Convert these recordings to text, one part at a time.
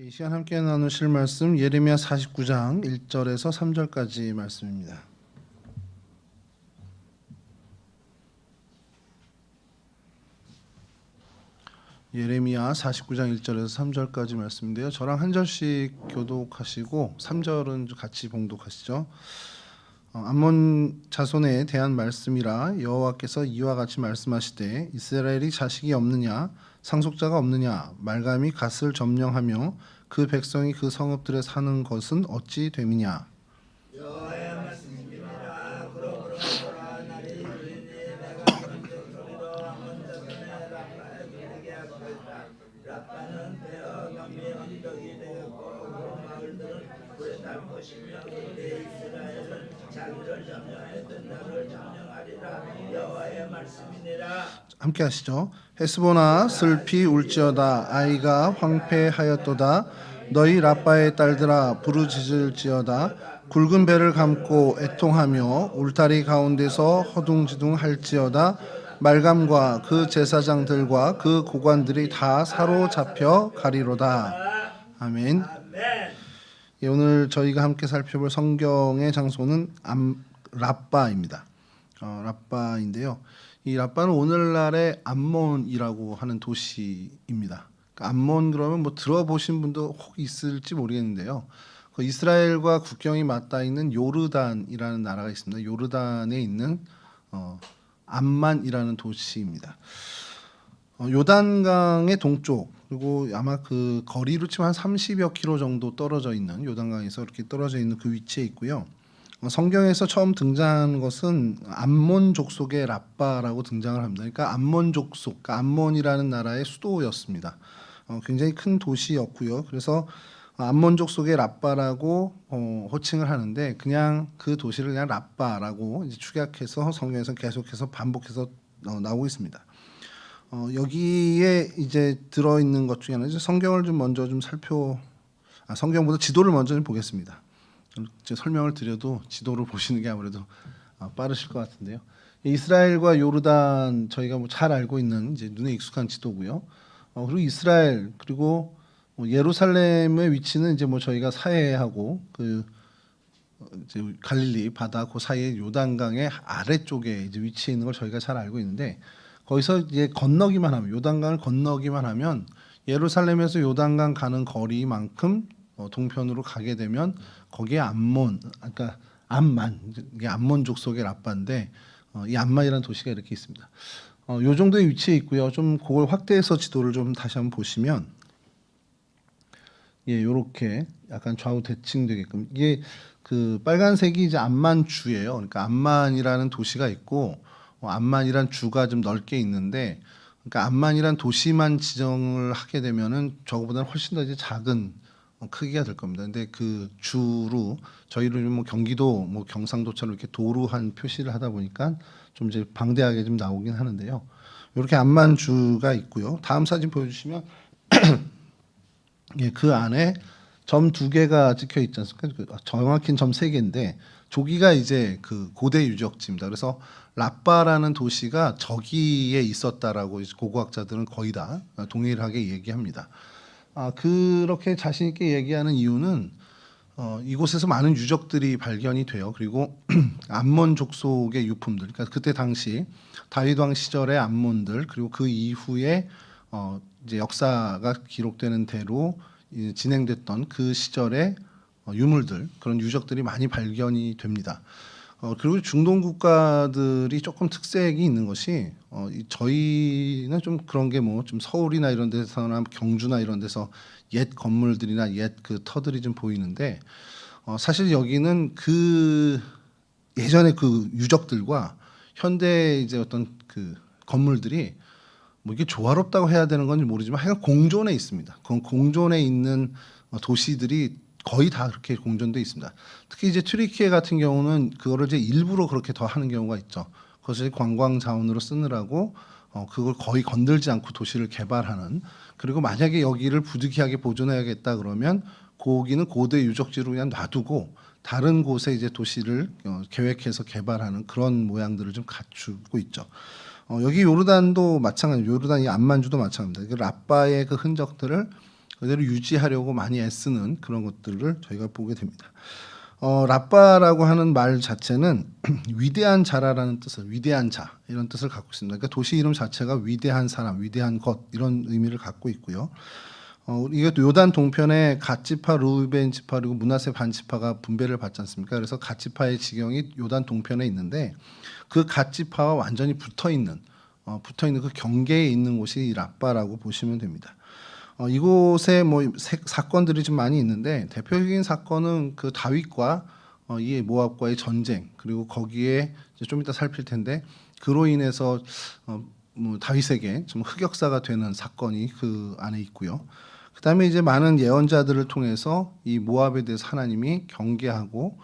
이 시간 함께 나누실 말씀 예레미야 49장 1절에서 3절까지 말씀입니다. 예레미야 49장 1절에서 3절까지 말씀인데요. 저랑 한 절씩 교독하시고 3절은 같이 봉독하시죠. 암몬 자손에 대한 말씀이라 여호와께서 이와 같이 말씀하시되 이스라엘이 자식이 없느냐 상속자가 없느냐 말감이 갓을 점령하며 그 백성이 그 성읍들에 사는 것은 어찌 됨이냐. 여호와의 말씀입니다. 그러므로 나를 이르니 내가 번쩍 소리로 암몬 자손의 라빠에 들리게 하겠다. 라빠는 베어 남미 언덕이 되었고 그 마을들은 불에 탄 것이며 그때 이스라엘은 자기를 점령했던 나를 점령하리라. 여호와의 말씀이니라. 함께 하시죠. 헤스보나 슬피 울지어다. 아이가 황폐하였도다. 너희 라빠의 딸들아 부르짖을지어다. 굵은 배를 감고 애통하며 울타리 가운데서 허둥지둥할지어다. 말감과 그 제사장들과 그 고관들이 다 사로잡혀 가리로다. 아멘. 예, 오늘 저희가 함께 살펴볼 성경의 장소는 라빠입니다. 라빠인데요. 이 라빠는 오늘날의 암몬이라고 하는 도시입니다. 그러니까 암몬 그러면 뭐 들어보신 분도 혹 있을지 모르겠는데요. 그 이스라엘과 국경이 맞닿아 있는 요르단이라는 나라가 있습니다. 요르단에 있는 암만이라는 도시입니다. 요단강의 동쪽 그리고 아마 그 거리로 치면 한 30여 킬로 정도 떨어져 있는 요단강에서 이렇게 떨어져 있는 그 위치에 있고요. 성경에서 처음 등장한 것은 암몬 족속의 라빠라고 등장을 합니다. 그러니까 암몬 족속, 그러니까 암몬이라는 나라의 수도였습니다. 굉장히 큰 도시였고요. 그래서 암몬 족속의 라빠라고 호칭을 하는데 그냥 그 도시를 그냥 라빠라고 이제 축약해서 성경에서 계속해서 반복해서 나오고 있습니다. 여기에 이제 들어 있는 것 중에 하나는 성경을 좀 먼저 좀 성경보다 지도를 먼저 좀 보겠습니다. 설명을 드려도 지도를 보시는 게 아무래도 빠르실 것 같은데요. 이스라엘과 요르단 저희가 뭐 잘 알고 있는 이제 눈에 익숙한 지도고요. 그리고 이스라엘 그리고 예루살렘의 위치는 이제 뭐 저희가 사해하고 그 이제 갈릴리 바다 그 사이에 요단강의 아래쪽에 이제 위치해 있는 걸 저희가 잘 알고 있는데 거기서 이제 건너기만 하면 요단강을 건너기만 하면 예루살렘에서 요단강 가는 거리만큼 동편으로 가게 되면 거기에 암몬, 그러니까 암만 이게 암몬 족속의 라빠인데 이 암만이라는 도시가 이렇게 있습니다. 요 정도의 위치에 있고요. 좀 그걸 확대해서 지도를 좀 다시 한번 보시면 예, 요렇게 약간 좌우 대칭되게끔 이게 그 빨간색이 이제 암만주예요. 그러니까 암만이라는 도시가 있고 암만이란 주가 좀 넓게 있는데 그러니까 암만이란 도시만 지정을 하게 되면은 저거보다는 훨씬 더 이제 작은 크기가 될 겁니다. 근데 그 주로 저희로 뭐 경기도 뭐 경상도처럼 이렇게 도루한 표시를 하다 보니까 좀 이제 방대하게 좀 나오긴 하는데요. 이렇게 암만주가 있고요. 다음 사진 보여주시면 예, 그 안에 점 2개가 찍혀 있지 않습니까? 정확히는 점 3개인데 저기가 이제 그 고대 유적지입니다. 그래서 라빠라는 도시가 저기에 있었다라고 고고학자들은 거의 다 동일하게 얘기합니다. 그렇게 자신 있게 얘기하는 이유는 이곳에서 많은 유적들이 발견이 돼요. 그리고 암몬 족속의 유품들, 그러니까 그때 당시 다윗 왕 시절의 암몬들 그리고 그 이후에 이제 역사가 기록되는 대로 진행됐던 그 시절의 유물들 그런 유적들이 많이 발견이 됩니다. 그리고 중동 국가들이 조금 특색이 있는 것이 저희는 좀 그런 게 뭐 좀 서울이나 이런 데서나 경주나 이런 데서 옛 건물들이나 옛 그 터들이 좀 보이는데 사실 여기는 그 예전의 그 유적들과 현대 이제 어떤 그 건물들이 뭐 이게 조화롭다고 해야 되는 건지 모르지만 하여간 공존해 있습니다. 공존해 있는 도시들이 거의 다 그렇게 공존돼 있습니다. 특히 이제 튀르키예 같은 경우는 그거를 이제 일부러 그렇게 더 하는 경우가 있죠. 그것을 관광 자원으로 쓰느라고 그걸 거의 건들지 않고 도시를 개발하는. 그리고 만약에 여기를 부득이하게 보존해야겠다 그러면 거기는 고대 유적지로 그냥 놔두고 다른 곳에 이제 도시를 계획해서 개발하는 그런 모양들을 좀 갖추고 있죠. 여기 요르단도 마찬가지, 요르단이 암만주도 마찬가지입니다. 그 라빠의 그 흔적들을 그대로 유지하려고 많이 애쓰는 그런 것들을 저희가 보게 됩니다. 라빠라고 하는 말 자체는 위대한 자라라는 뜻을, 위대한 자 이런 뜻을 갖고 있습니다. 그러니까 도시 이름 자체가 위대한 사람, 위대한 것 이런 의미를 갖고 있고요. 이것도 요단 동편에 갓 지파, 루벤 지파 그리고 므낫세 반 지파가 분배를 받지 않습니까? 그래서 갓 지파의 지경이 요단 동편에 있는데 그 갓 지파와 완전히 붙어 있는 그 경계에 있는 곳이 이 라빠라고 보시면 됩니다. 이곳에 뭐 사건들이 좀 많이 있는데 대표적인 사건은 그 다윗과 이 모압과의 전쟁 그리고 거기에 이제 좀 이따 살필 텐데 그로 인해서 뭐 다윗에게 좀 흑역사가 되는 사건이 그 안에 있고요. 그다음에 이제 많은 예언자들을 통해서 이 모압에 대해서 하나님이 경계하고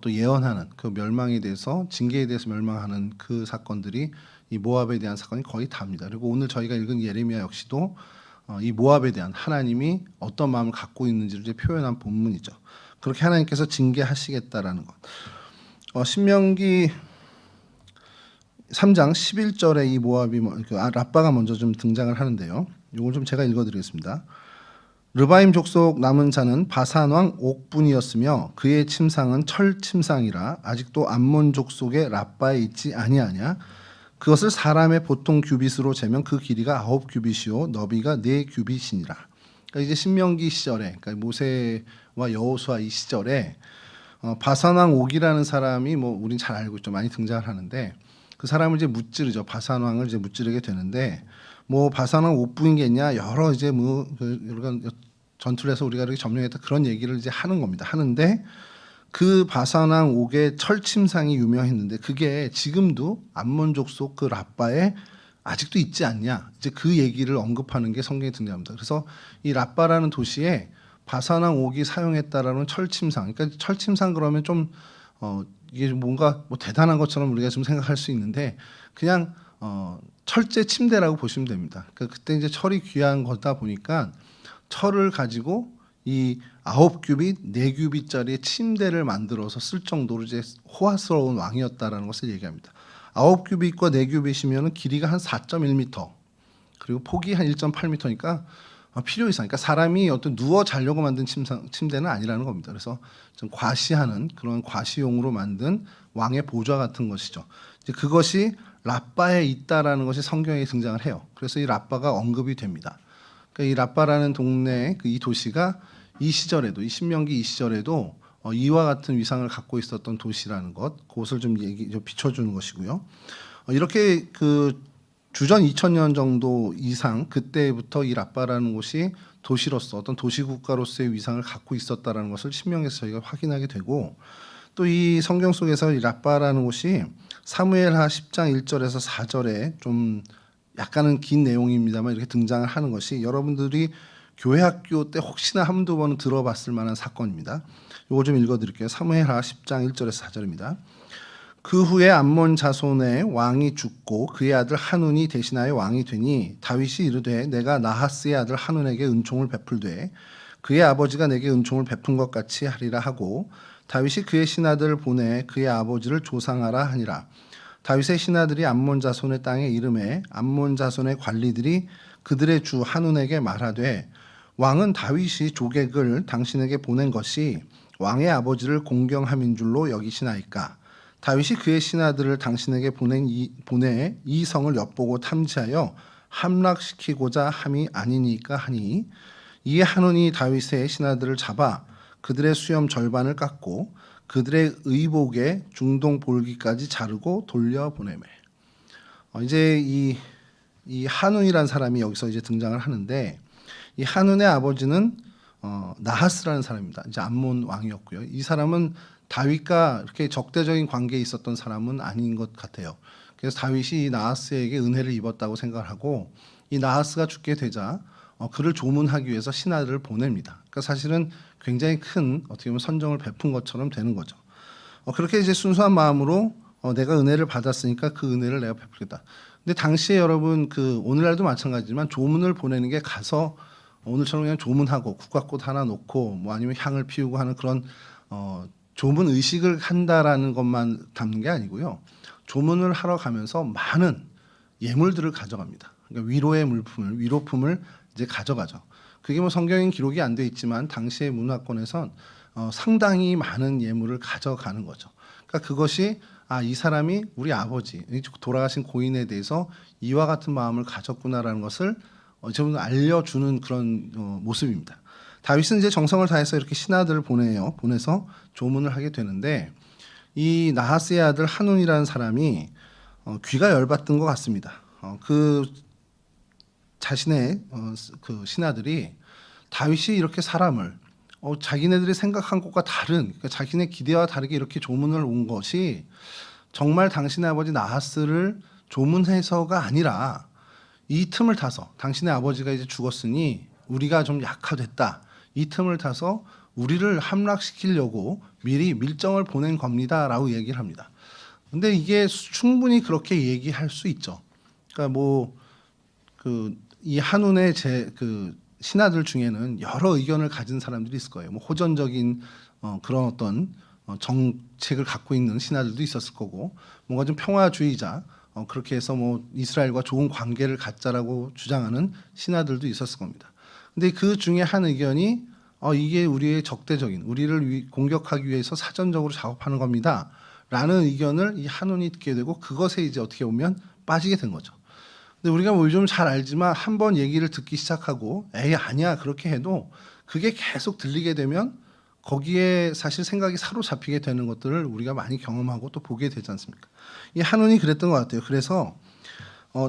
또 예언하는 그 멸망에 대해서 징계에 대해서 멸망하는 그 사건들이 이 모압에 대한 사건이 거의 다입니다. 그리고 오늘 저희가 읽은 예레미야 역시도 이 모압에 대한 하나님이 어떤 마음을 갖고 있는지를 이제 표현한 본문이죠. 그렇게 하나님께서 징계하시겠다라는 것. 신명기 3장 11절에 이 모압이 라빠가 먼저 좀 등장을 하는데요. 이걸 좀 제가 읽어드리겠습니다. 르바임 족속 남은 자는 바산 왕 옥분이었으며 그의 침상은 철 침상이라 아직도 암몬 족속의 라빠에 있지 아니하냐. 그것을 사람의 보통 규빗으로 재면 그 길이가 9규빗이요 너비가 4규빗이니라. 그러니까 이제 신명기 시절에, 그러니까 모세와 여호수아 이 시절에 바산 왕 옥이라는 사람이 뭐 우린 잘 알고 있죠. 많이 등장을 하는데 그 사람을 이제 무찌르죠. 바산 왕을 이제 무찌르게 되는데 뭐 바산 왕 옥부인겠냐 여러 이제 뭐 여러 전투에서 우리가 이렇게 점령했다 그런 얘기를 이제 하는 겁니다. 하는데 그 바산 왕 옥의 철침상이 유명했는데 그게 지금도 암몬 족속 그 라빠에 아직도 있지 않냐. 이제 그 얘기를 언급하는 게 성경에 등장합니다. 그래서 이 라빠라는 도시에 바산 왕 옥이 사용했다라는 철침상. 그러니까 철침상 그러면 좀 이게 뭔가 뭐 대단한 것처럼 우리가 좀 생각할 수 있는데 그냥 철제 침대라고 보시면 됩니다. 그러니까 그때 이제 철이 귀한 거다 보니까 철을 가지고 이 9규빗, 4규빗짜리 침대를 만들어서 쓸 정도로 이제 호화스러운 왕이었다라는 것을 얘기합니다. 9규빗과 4규빗이면 길이가 한 4.1m 그리고 폭이 한 1.8m니까 필요 이상. 그러니까 사람이 어떤 누워 자려고 만든 침대는 아니라는 겁니다. 그래서 좀 과시하는 그런 과시용으로 만든 왕의 보좌 같은 것이죠. 이제 그것이 라빠에 있다라는 것이 성경에 등장을 해요. 그래서 이 라빠가 언급이 됩니다. 그러니까 이 라빠라는 동네, 이 도시가 이 시절에도 이 신명기 이 시절에도 이와 같은 위상을 갖고 있었던 도시라는 것, 그것을 좀 비춰주는 것이고요. 이렇게 그 주전 2000년 정도 이상 그때부터 이 라빠라는 곳이 도시로서 어떤 도시국가로서의 위상을 갖고 있었다라는 것을 신명에서 저희가 확인하게 되고 또 이 성경 속에서 이 라빠라는 곳이 사무엘하 10장 1절에서 4절에 좀 약간은 긴 내용입니다만 이렇게 등장을 하는 것이 여러분들이 교회 학교 때 혹시나 한두 번은 들어봤을 만한 사건입니다. 이거 좀 읽어드릴게요. 사무엘하 10장 1절에서 4절입니다. 그 후에 암몬 자손의 왕이 죽고 그의 아들 한운이 대신하여 왕이 되니 다윗이 이르되 내가 나하스의 아들 한운에게 은총을 베풀되 그의 아버지가 내게 은총을 베푼 것 같이 하리라 하고 다윗이 그의 신하들을 보내 그의 아버지를 조상하라 하니라. 다윗의 신하들이 암몬 자손의 땅에 이름에 암몬 자손의 관리들이 그들의 주 한운에게 말하되 왕은 다윗이 조객을 당신에게 보낸 것이 왕의 아버지를 공경함인 줄로 여기시나이까. 다윗이 그의 신하들을 당신에게 보내 이 성을 엿보고 탐지하여 함락시키고자 함이 아니니까 하니 이에 한운이 다윗의 신하들을 잡아 그들의 수염 절반을 깎고 그들의 의복의 중동 볼기까지 자르고 돌려보내매. 이제 이 한운이라는 사람이 여기서 이제 등장을 하는데 이 한운의 아버지는 나하스라는 사람입니다. 이제 암몬 왕이었고요. 이 사람은 다윗과 이렇게 적대적인 관계에 있었던 사람은 아닌 것 같아요. 그래서 다윗이 이 나하스에게 은혜를 입었다고 생각을 하고 이 나하스가 죽게 되자 그를 조문하기 위해서 신하들을 보냅니다. 그러니까 사실은 굉장히 큰 어떻게 보면 선정을 베푼 것처럼 되는 거죠. 그렇게 이제 순수한 마음으로 내가 은혜를 받았으니까 그 은혜를 내가 베풀겠다. 근데 당시에 여러분 그 오늘날도 마찬가지지만 조문을 보내는 게 가서 오늘처럼 그냥 조문하고 국화꽃 하나 놓고 뭐 아니면 향을 피우고 하는 그런 조문 의식을 한다라는 것만 담는 게 아니고요. 조문을 하러 가면서 많은 예물들을 가져갑니다. 그러니까 위로의 물품을 위로품을 이제 가져가죠. 그게 뭐 성경인 기록이 안 돼 있지만 당시의 문화권에선 상당히 많은 예물을 가져가는 거죠. 그러니까 그것이 이 사람이 우리 아버지 돌아가신 고인에 대해서 이와 같은 마음을 가졌구나라는 것을 좀 알려주는 그런 모습입니다. 다윗은 이제 정성을 다해서 이렇게 신하들을 보내서 조문을 하게 되는데 이 나하스의 아들 한운이라는 사람이 귀가 열받던 것 같습니다. 그 자신의 그 신하들이 다윗이 이렇게 사람을 자기네들이 생각한 것과 다른 그러니까 자기네 기대와 다르게 이렇게 조문을 온 것이 정말 당신의 아버지 나하스를 조문해서가 아니라 이 틈을 타서 당신의 아버지가 이제 죽었으니 우리가 좀 약화됐다. 이 틈을 타서 우리를 함락시키려고 미리 밀정을 보낸 겁니다라고 얘기를 합니다. 근데 이게 충분히 그렇게 얘기할 수 있죠. 그러니까 뭐 이 한운의 그 신하들 중에는 여러 의견을 가진 사람들이 있을 거예요. 뭐 호전적인 그런 어떤 정책을 갖고 있는 신하들도 있었을 거고, 뭔가 좀 평화주의자 그렇게 해서 뭐 이스라엘과 좋은 관계를 갖자라고 주장하는 신하들도 있었을 겁니다. 근데 그 중에 한 의견이 이게 우리의 적대적인 우리를 공격하기 위해서 사전적으로 작업하는 겁니다라는 의견을 이 한운이 듣게 되고 그것에 이제 어떻게 보면 빠지게 된 거죠. 근데 우리가 뭐 요즘 잘 알지만 한번 얘기를 듣기 시작하고 에이 아니야 그렇게 해도 그게 계속 들리게 되면 거기에 사실 생각이 사로잡히게 되는 것들을 우리가 많이 경험하고 또 보게 되지 않습니까? 이 한운이 그랬던 것 같아요. 그래서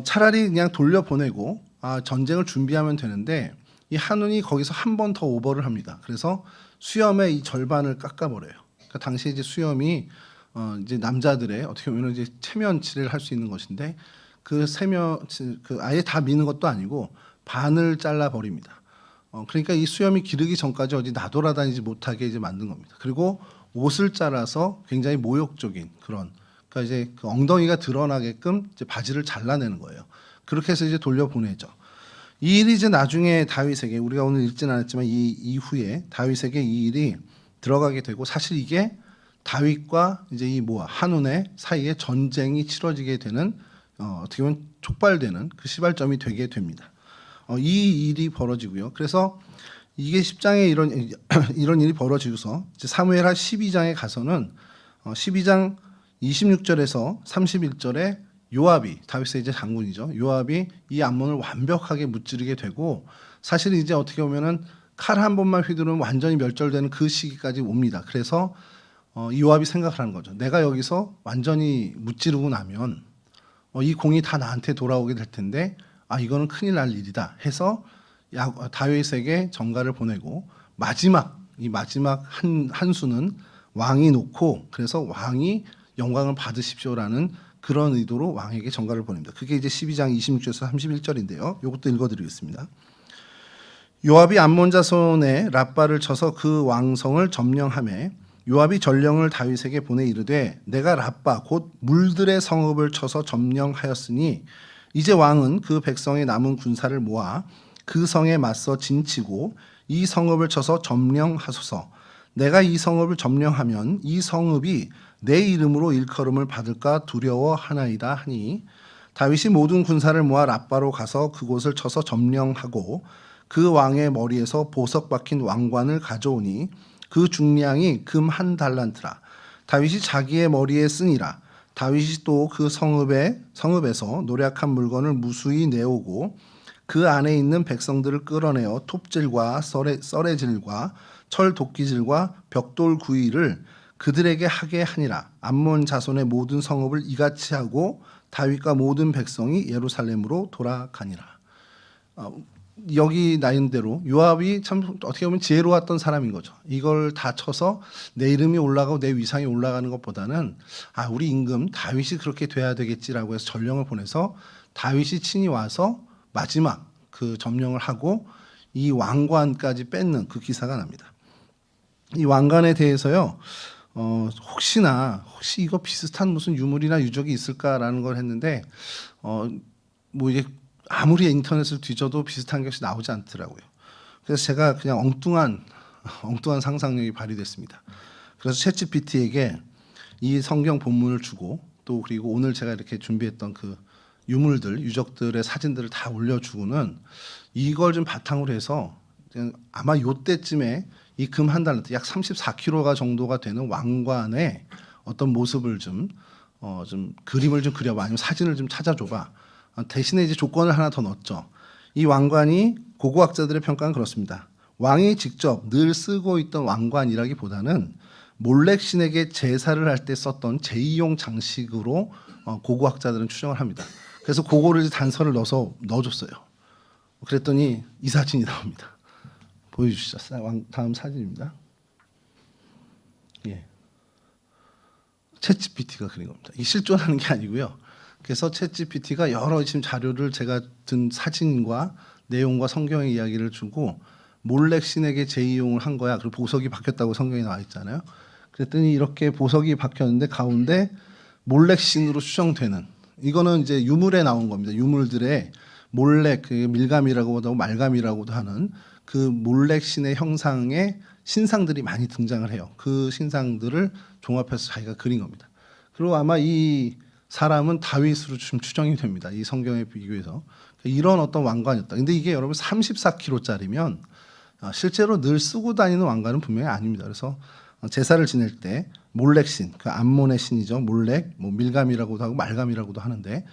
차라리 그냥 돌려보내고 전쟁을 준비하면 되는데 이 한운이 거기서 한 번 더 오버를 합니다. 그래서 수염의 이 절반을 깎아버려요. 그러니까 당시 이제 수염이 이제 남자들의 어떻게 보면 이제 체면치레를 할 수 있는 것인데 그 아예 다 미는 것도 아니고 반을 잘라 버립니다. 그러니까 이 수염이 기르기 전까지 어디 나돌아다니지 못하게 이제 만든 겁니다. 그리고 옷을 잘라서 굉장히 모욕적인 그런 그러니까 이제 그 엉덩이가 드러나게끔 이제 바지를 잘라내는 거예요. 그렇게 해서 이제 돌려보내죠. 이 일이 이제 나중에 다윗에게 우리가 오늘 읽지는 않았지만 이 이후에 다윗에게 이 일이 들어가게 되고 사실 이게 다윗과 이제 이 한운의 사이에 전쟁이 치러지게 되는 어떻게 보면 촉발되는 그 시발점이 되게 됩니다. 이 일이 벌어지고요. 그래서 이게 10장에 이런 일이 벌어지고서 이제 사무엘하 12장에 가서는 12장 26절에서 31절에 요압이 다윗의 이제 장군이죠. 요압이 이 암몬을 완벽하게 무찌르게 되고 사실 이제 어떻게 보면은 칼 한 번만 휘두르면 완전히 멸절되는 그 시기까지 옵니다. 그래서 이 요압이 생각을 하는 거죠. 내가 여기서 완전히 무찌르고 나면 이 공이 다 나한테 돌아오게 될 텐데 이거는 큰일 날 일이다 해서 다윗에게 전가를 보내고 마지막 한 수는 왕이 놓고 그래서 왕이 영광을 받으십시오라는 그런 의도로 왕에게 전가를 보냅니다. 그게 이제 12장 26절에서 31절인데요. 이것도 읽어드리겠습니다. 요압이 암몬 자손의 랍바를 쳐서 그 왕성을 점령하매 요압이 전령을 다윗에게 보내 이르되 내가 랍바 곧 물들의 성읍을 쳐서 점령하였으니 이제 왕은 그 백성의 남은 군사를 모아 그 성에 맞서 진치고 이 성읍을 쳐서 점령하소서. 내가 이 성읍을 점령하면 이 성읍이 내 이름으로 일컬음을 받을까 두려워하나이다 하니 다윗이 모든 군사를 모아 랍바로 가서 그곳을 쳐서 점령하고 그 왕의 머리에서 보석 박힌 왕관을 가져오니 그 중량이 금 1달란트라. 다윗이 자기의 머리에 쓰니라. 다윗이 또 그 성읍에서 노략한 물건을 무수히 내오고 그 안에 있는 백성들을 끌어내어 톱질과 썰애질과 철 도끼질과 벽돌 구이를 그들에게 하게 하니라. 암몬 자손의 모든 성읍을 이같이 하고 다윗과 모든 백성이 예루살렘으로 돌아가니라. 여기 나인 대로 요압이 참 어떻게 보면 지혜로웠던 사람인 거죠. 이걸 다 쳐서 내 이름이 올라가고 내 위상이 올라가는 것보다는 우리 임금 다윗이 그렇게 돼야 되겠지라고 해서 전령을 보내서 다윗이 친히 와서 마지막 그 점령을 하고 이 왕관까지 뺏는 그 기사가 납니다. 이 왕관에 대해서요. 혹시 이거 비슷한 무슨 유물이나 유적이 있을까라는 걸 했는데 뭐 이게 아무리 인터넷을 뒤져도 비슷한 것이 나오지 않더라고요. 그래서 제가 그냥 엉뚱한 상상력이 발휘됐습니다. 그래서 챗GPT에게 이 성경 본문을 주고 또 그리고 오늘 제가 이렇게 준비했던 그 유적들의 사진들을 다 올려주고는 이걸 좀 바탕으로 해서 아마 요때쯤에 이 금 한 달란트 약 34kg 정도가 되는 왕관의 어떤 모습을 좀 그림을 좀 그려봐, 아니면 사진을 좀 찾아줘봐. 대신에 이제 조건을 하나 더 넣었죠. 이 왕관이 고고학자들의 평가는 그렇습니다. 왕이 직접 늘 쓰고 있던 왕관이라기보다는 몰렉 신에게 제사를 할 때 썼던 제2용 장식으로 고고학자들은 추정을 합니다. 그래서 그거를 이제 단서를 넣어줬어요. 그랬더니 이 사진이 나옵니다. 보여주시죠. 다음 사진입니다. 예. 챗GPT가 그린 겁니다. 이 실존하는 게 아니고요. 그래서 챗GPT가 여러 지금 자료를 제가 든 사진과 내용과 성경의 이야기를 주고 몰렉 신에게 제2용을 한 거야. 그리고 보석이 바뀌었다고 성경에 나와 있잖아요. 그랬더니 이렇게 보석이 바뀌었는데 가운데 몰렉 신으로 추정되는, 이거는 이제 유물에 나온 겁니다. 유물들의 몰렉, 그 밀감이라고도 하고 말감이라고도 하는 그 몰렉 신의 형상의 신상들이 많이 등장을 해요. 그 신상들을 종합해서 자기가 그린 겁니다. 그리고 아마 이 사람은 다윗으로 좀 추정이 됩니다. 이 성경에 비교해서 이런 어떤 왕관이었다. 근데 이게 여러분 34kg짜리면 실제로 늘 쓰고 다니는 왕관은 분명히 아닙니다. 그래서 제사를 지낼 때 몰렉 신, 그 암몬의 신이죠. 몰렉, 뭐 밀감이라고도 하고 말감이라고도 하는데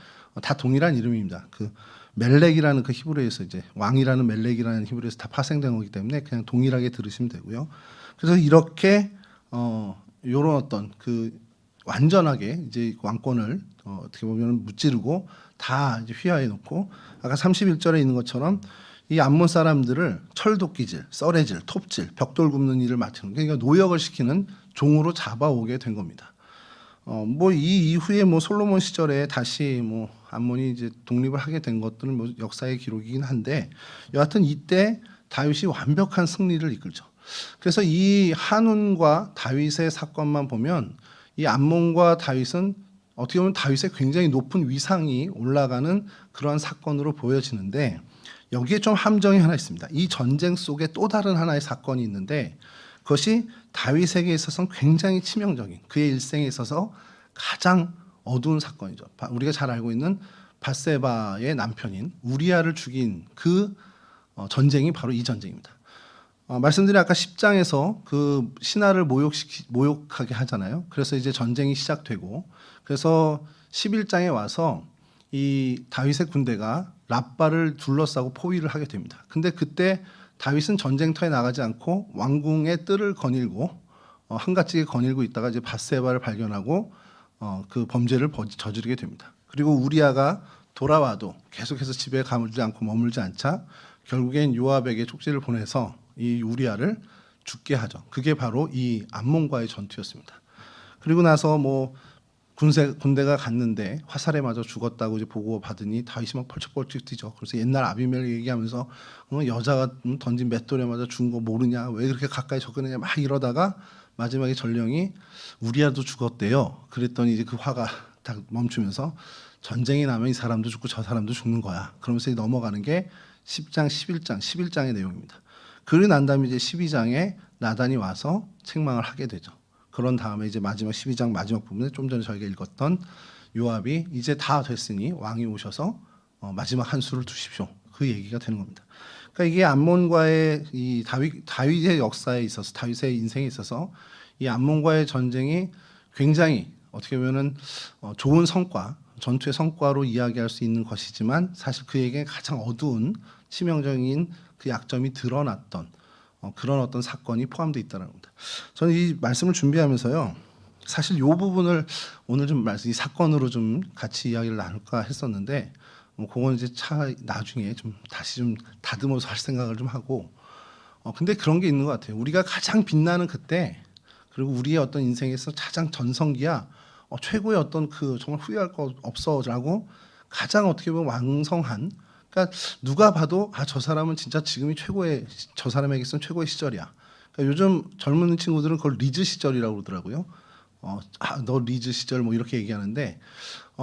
다 동일한 이름입니다. 그 멜렉이라는 그 히브리에서 이제 왕이라는 멜렉이라는 히브리에서 다 파생된 거기 때문에 그냥 동일하게 들으시면 되고요. 그래서 이렇게 요런 어떤 그 완전하게 이제 왕권을 어떻게 보면 무찌르고 다 이제 휘하해 놓고, 아까 31절에 있는 것처럼 이 암몬 사람들을 철도끼질, 썰애질, 톱질, 벽돌 굽는 일을 맡는, 그러니까 노역을 시키는 종으로 잡아오게 된 겁니다. 뭐 이 이후에 뭐 솔로몬 시절에 다시 뭐 암몬이 이제 독립을 하게 된 것들은 뭐 역사의 기록이긴 한데, 여하튼 이때 다윗이 완벽한 승리를 이끌죠. 그래서 이 한운과 다윗의 사건만 보면 이 암몬과 다윗은 어떻게 보면 다윗의 굉장히 높은 위상이 올라가는 그러한 사건으로 보여지는데, 여기에 좀 함정이 하나 있습니다. 이 전쟁 속에 또 다른 하나의 사건이 있는데, 그것이 다윗에게 있어서는 굉장히 치명적인, 그의 일생에 있어서 가장 어두운 사건이죠. 우리가 잘 알고 있는 밧세바의 남편인 우리아를 죽인 그 전쟁이 바로 이 전쟁입니다. 말씀드린 아까 10장에서 그 신하를 모욕하게 하잖아요. 그래서 이제 전쟁이 시작되고, 그래서 11장에 와서 이 다윗의 군대가 랍바를 둘러싸고 포위를 하게 됩니다. 근데 그때 다윗은 전쟁터에 나가지 않고 왕궁의 뜰을 거닐고 한가지게 거닐고 있다가 이제 밧세바를 발견하고 그 범죄를 저지르게 됩니다. 그리고 우리아가 돌아와도 계속해서 집에 가물지 않고 머물지 않자 결국엔 요압에게 쪽지를 보내서 이 우리아를 죽게 하죠. 그게 바로 이 암몬과의 전투였습니다. 그리고 나서 뭐 군대가 갔는데 화살에 맞아 죽었다고 이제 보고 받으니 다윗이 막 펄쩍펄쩍 뛰죠. 그래서 옛날 아비멜렉 얘기하면서 여자가 던진 맷돌에 맞아 죽은 거 모르냐, 왜 그렇게 가까이 접근했냐 막 이러다가 마지막에 전령이 우리아도 죽었대요. 그랬더니 이제 그 화가 딱 멈추면서 전쟁이 나면 이 사람도 죽고 저 사람도 죽는 거야. 그러면서 넘어가는 게 10장, 11장, 11장의 내용입니다. 그러고 난 다음에 이제 12장에 나단이 와서 책망을 하게 되죠. 그런 다음에 이제 마지막 12장 마지막 부분에 좀 전에 저희가 읽었던 요압이 이제 다 됐으니 왕이 오셔서 마지막 한 수를 두십시오. 그 얘기가 되는 겁니다. 그러니까 이게 암몬과의 이 다윗의 역사에 있어서, 다윗의 인생에 있어서 이 암몬과의 전쟁이 굉장히 어떻게 보면은 좋은 성과, 전투의 성과로 이야기할 수 있는 것이지만 사실 그에게 가장 어두운 치명적인 그 약점이 드러났던 그런 어떤 사건이 포함되어 있다는 겁니다. 저는 이 말씀을 준비하면서요, 사실 이 부분을 오늘 좀 이 사건으로 좀 같이 이야기를 나눌까 했었는데, 그건 이제 나중에 좀 다시 좀 다듬어서 할 생각을 좀 하고, 근데 그런 게 있는 것 같아요. 우리가 가장 빛나는 그때, 그리고 우리의 어떤 인생에서 가장 전성기야, 최고의 어떤 그 정말 후회할 거 없어라고 가장 어떻게 보면 왕성한, 그러니까 누가 봐도 저 사람은 진짜 지금이 최고의, 저 사람에게서는 최고의 시절이야. 그러니까 요즘 젊은 친구들은 그걸 리즈 시절이라고 그러더라고요. 너 리즈 시절 뭐 이렇게 얘기하는데,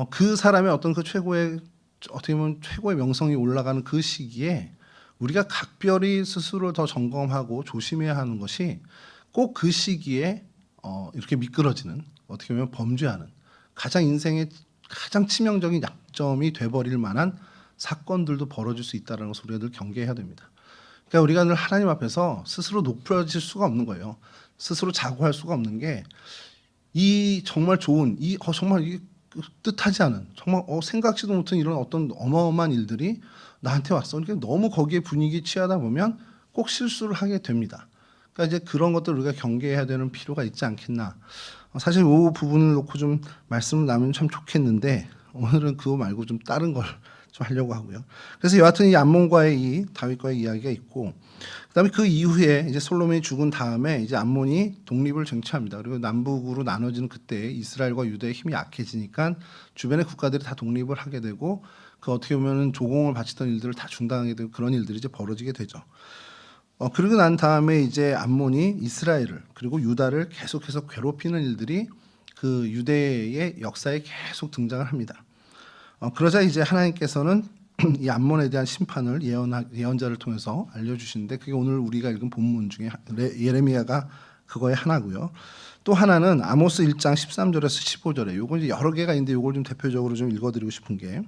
그 사람의 어떤 그 최고의, 어떻게 보면 최고의 명성이 올라가는 그 시기에 우리가 각별히 스스로 더 점검하고 조심해야 하는 것이, 꼭 그 시기에 이렇게 미끄러지는, 어떻게 보면 범죄하는, 가장 인생의 가장 치명적인 약점이 돼버릴 만한 사건들도 벌어질 수 있다는 것을 우리가 늘 경계해야 됩니다. 그러니까 우리가 늘 하나님 앞에서 스스로 높여질 수가 없는 거예요. 스스로 자고할 수가 없는 게 이 정말 좋은 정말 이 뜻하지 않은 정말 생각지도 못한 이런 어떤 어마어마한 일들이 나한테 왔어. 그러니까 너무 거기에 분위기 취하다 보면 꼭 실수를 하게 됩니다. 그러니까 이제 그런 것들 우리가 경계해야 되는 필요가 있지 않겠나. 사실 이 부분을 놓고 좀 말씀을 나누면 참 좋겠는데 오늘은 그거 말고 좀 다른 걸 좀 하려고 하고요. 그래서 여하튼 이 암몬과의 이 다윗과의 이야기가 있고, 그다음에 그 이후에 이제 솔로몬이 죽은 다음에 이제 암몬이 독립을 쟁취합니다. 그리고 남북으로 나눠지는 그때 이스라엘과 유다의 힘이 약해지니까 주변의 국가들이 다 독립을 하게 되고, 그 어떻게 보면은 조공을 바치던 일들을 다 중단하게 되고 그런 일들이 이제 벌어지게 되죠. 그리고 난 다음에 이제 암몬이 이스라엘을 그리고 유다를 계속해서 괴롭히는 일들이 그 유대의 역사에 계속 등장을 합니다. 그러자 이제 하나님께서는 이 암몬에 대한 심판을 예언자를 통해서 알려주시는데 그게 오늘 우리가 읽은 본문 중에 예레미야가 그거의 하나고요. 또 하나는 아모스 1장 13절에서 15절에 요거 이제 여러 개가 있는데 요걸 좀 대표적으로 좀 읽어드리고 싶은 게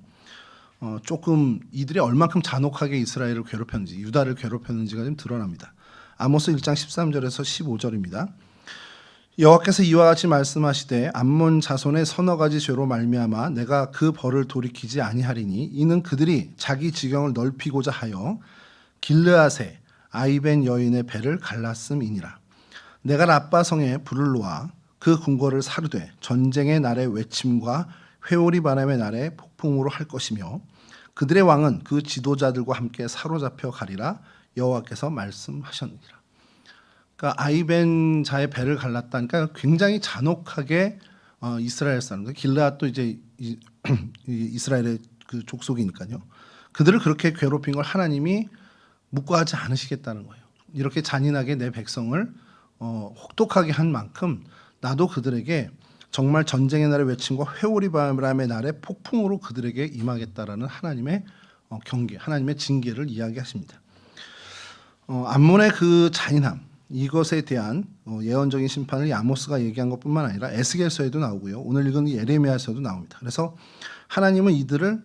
조금 이들이 얼만큼 잔혹하게 이스라엘을 괴롭혔는지 유다를 괴롭혔는지가 좀 드러납니다. 아모스 1장 13절에서 15절입니다. 여호와께서 이와 같이 말씀하시되 암몬 자손의 서너 가지 죄로 말미암아 내가 그 벌을 돌이키지 아니하리니 이는 그들이 자기 지경을 넓히고자 하여 길르앗의 아이벤 여인의 배를 갈랐음이니라. 내가 라빠 성에 불을 놓아 그 궁궐을 사르되 전쟁의 날의 외침과 회오리 바람의 날에 폭풍으로 할 것이며 그들의 왕은 그 지도자들과 함께 사로잡혀 가리라. 여호와께서 말씀하셨느니라. 그러니까 아이벤 자의 배를 갈랐다니까 굉장히 잔혹하게 이스라엘 사람들 길르앗도 이제 이스라엘의 그 족속이니까요. 그들을 그렇게 괴롭힌 걸 하나님이 묵과하지 않으시겠다는 거예요. 이렇게 잔인하게 내 백성을 혹독하게 한 만큼 나도 그들에게 정말 전쟁의 날의 외침과 회오리 바람의 날에 폭풍으로 그들에게 임하겠다라는 하나님의 경계, 하나님의 징계를 이야기하십니다. 암몬의 그 잔인함 이것에 대한 예언적인 심판을 아모스가 얘기한 것뿐만 아니라 에스겔서에도 나오고요. 오늘 읽은 예레미야서도 나옵니다. 그래서 하나님은 이들을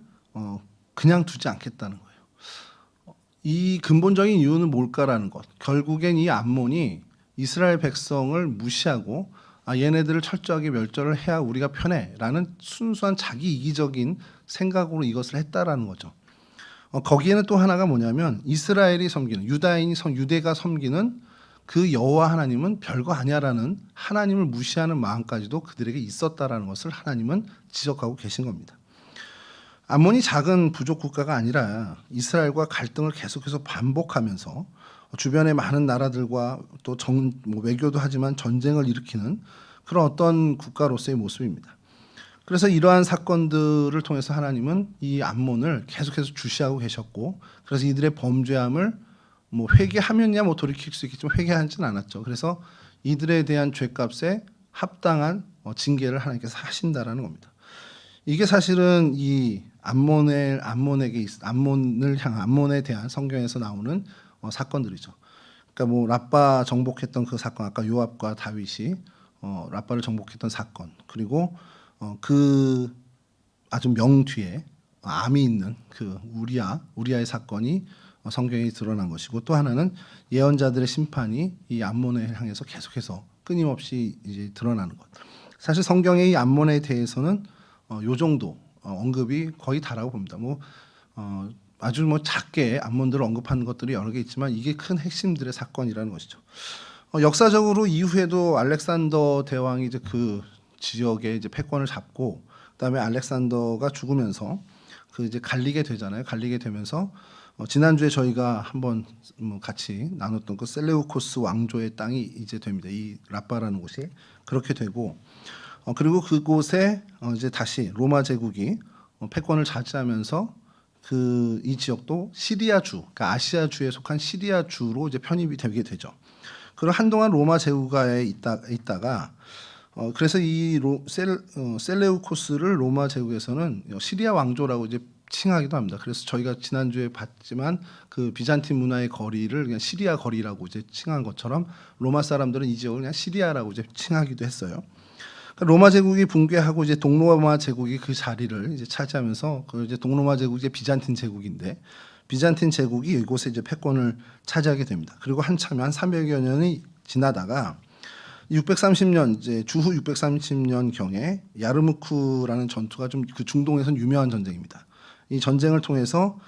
그냥 두지 않겠다는 거예요. 이 근본적인 이유는 뭘까라는 것. 결국엔 이 암몬이 이스라엘 백성을 무시하고 얘네들을 철저하게 멸절을 해야 우리가 편해라는 순수한 자기 이기적인 생각으로 이것을 했다라는 거죠. 거기에는 또 하나가 뭐냐면 이스라엘이 섬기는 유대가 섬기는 그 여호와 하나님은 별거 아니야라는 하나님을 무시하는 마음까지도 그들에게 있었다라는 것을 하나님은 지적하고 계신 겁니다. 암몬이 작은 부족 국가가 아니라 이스라엘과 갈등을 계속해서 반복하면서 주변의 많은 나라들과 또 외교도 하지만 전쟁을 일으키는 그런 어떤 국가로서의 모습입니다. 그래서 이러한 사건들을 통해서 하나님은 이 암몬을 계속해서 주시하고 계셨고, 그래서 이들의 범죄함을 회개하면야 돌이킬 수 있겠지만 회개하지는 않았죠. 그래서 이들에 대한 죄값에 합당한 징계를 하나님께서 하신다라는 겁니다. 이게 사실은 이 암몬에 대한 성경에서 나오는 사건들이죠. 그러니까 라빠 정복했던 그 사건, 아까 요압과 다윗이 라빠를 정복했던 사건, 그리고 그 아주 명 뒤에 암이 있는 그 우리아의 사건이 성경에 드러난 것이고, 또 하나는 예언자들의 심판이 이 암몬을 향해서 계속해서 끊임없이 이제 드러나는 것. 사실 성경의 이 암몬에 대해서는 요 정도 언급이 거의 다라고 봅니다. 아주 작게 암몬들을 언급하는 것들이 여러 개 있지만 이게 큰 핵심들의 사건이라는 것이죠. 역사적으로 이후에도 알렉산더 대왕이 이제 그 지역에 이제 패권을 잡고, 그다음에 알렉산더가 죽으면서 그 이제 갈리게 되잖아요. 갈리게 되면서 지난주에 저희가 한번 같이 나눴던 그 셀레우코스 왕조의 땅이 이제 됩니다. 이 라빠라는 곳이 그렇게 되고, 그리고 그곳에 이제 다시 로마 제국이 패권을 차지하면서 이 지역도 시리아주, 그러니까 아시아주에 속한 시리아주로 이제 편입이 되게 되죠. 그리고 한동안 로마 제국하에 있다가 그래서 이 셀레우코스를 로마 제국에서는 시리아 왕조라고 이제 칭하기도 합니다. 그래서 저희가 지난주에 봤지만 그 비잔틴 문화의 거리를 그냥 시리아 거리라고 이제 칭한 것처럼 로마 사람들은 이 지역을 그냥 시리아라고 이제 칭하기도 했어요. 그러니까 로마 제국이 붕괴하고 이제 동로마 제국이 그 자리를 이제 차지하면서 그 이제 동로마 제국이 비잔틴 제국인데, 비잔틴 제국이 이곳에 이제 패권을 차지하게 됩니다. 그리고 한참 한 300여 년이 지나다가 630년 이제 주후 630년 경에 야르무크라는 전투가 좀 그 중동에선 유명한 전쟁입니다. 이 전쟁을 통해서